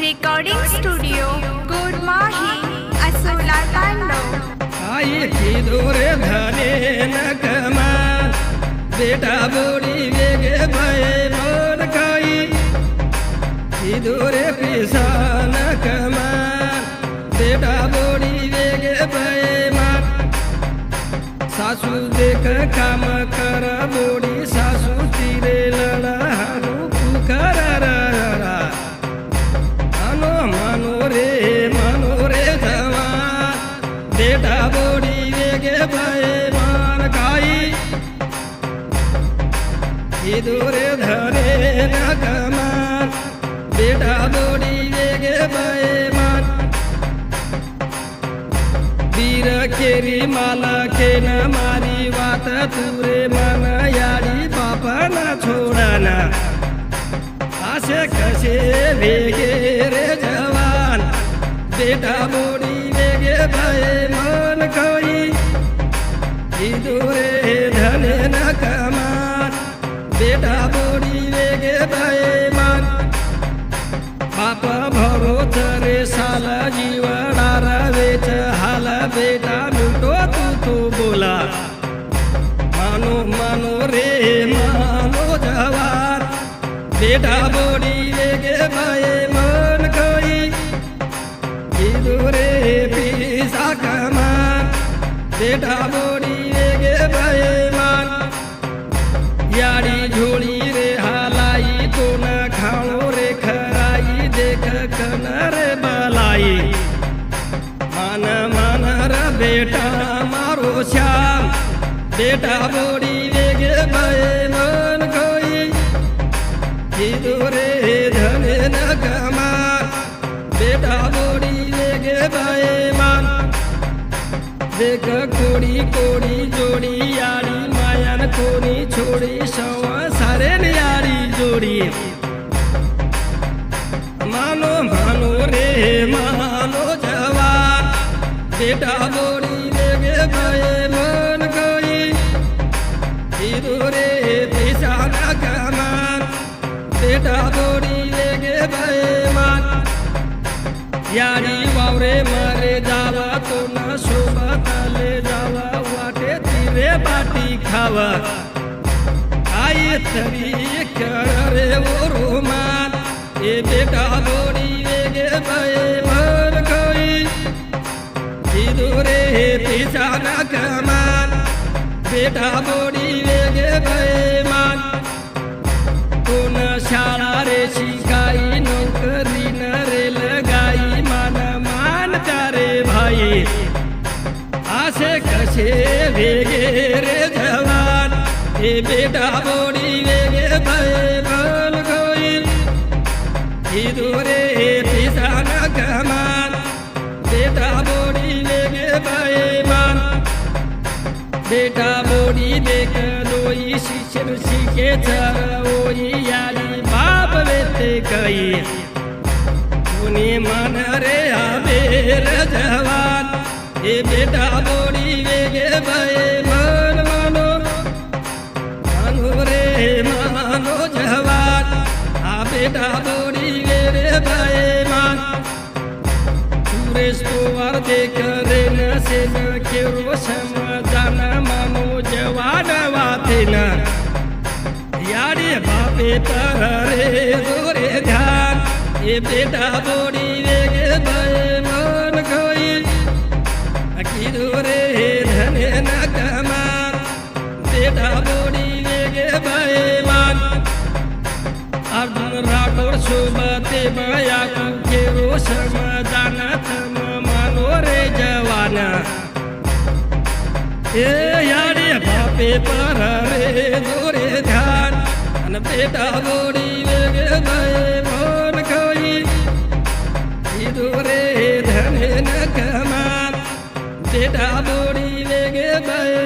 Recording Studio, Gurmahi, Asola Tando. आई किदोरे धने न कमान बेटा बोड़ी वेगे भये मोर खाई किदोरे पिसा न कमान बेटा बोड़ी वेगे भये मान सासू देख काम कर बोड़ी सासू तीरे लड़ा हारू पुकार मानो रे जवान बेटा बोड़ी वेगे भये मान खाई इधरे धरे न कमान बेटा बोड़ी वेगे भये मान वीर केरी माला के न मारी वात तुरे मन यारी बापा न छोड़ना आसे कसे वेगे रे जवान बेटा बोड़ी वेगे भये मान खाई इधरे धने न कमान बेटा बोड़ी वेगे भये मान बापा भरोच रे साला जीवडार वेच हाल बेटा लुटो तू बोला मानो मानो रे मानो जवान बेटा बोड़ी वेगे भये मान खाई इधरे पिसा कमान बेटा बोड़ी वेगे भये मान यारी झोली रे हालाई तो न खाओ रे खराई देख कनर बलाई मान मान रे बेटा मारो श्याम बेटा बोड़ी वेगे भये मान खाई इधरे धने न कमान बेटा बोड़ी वेगे भये मान देख कोड़ी कोड़ी जोड़ी यारी मायन कोनी छोड़ी सवा सारे यारी जोड़ी मानो मानो रे मानो जवान बेटा बोड़ी वेगे भये मान खाई इधरे पिसा न कमान बेटा बोड़ी वेगे भये मान यारी वावरे मारे जावा तो न सोबत ले जावा वाटे तीरे बाटी खावा आई तरी करे वो रोमान ए बेटा बोड़ी वेगे भये मान खाई इधरे पिसा न कमान बेटा बोड़ी वेगे भये मान तो न शाळा रे शिकाई नोकरी न रे लगाई मान तारे भाई आसे कसे वेगे रे जवान ए बेटा बोड़ी वेगे भये मान खाई इधरे पिसा न कमान बेटा बोड़ी वेगे भये मान बेटा बोड़ी देख दोई शिष्य सीखे चरोई यारी बाप वेते कई उनी मन रे आबेर जवान ए बेटा बोड़ी वेगे भये मान मानो मानो रे मानो जवान आ बेटा बोड़ी वेगे भये मान सुरेश पवार देख रे न से न केरो समझान मानो जवान वाते न यारी बापे पर रे दोरे ध्यान ए बेटा बोड़ी वेगे भये मान खाई किदोरे धने न कमान बेटा बोड़ी वेगे भये मान अर्जुन राठौर सोबते माया के रोशम जाना तम मानो रे जवान ए यारी बापे पर रे दोरे ध्यान बेटा बोड़ी वेगे भये मान खाई इधरे धने न कमान बेटा बोड़ी वेगे भये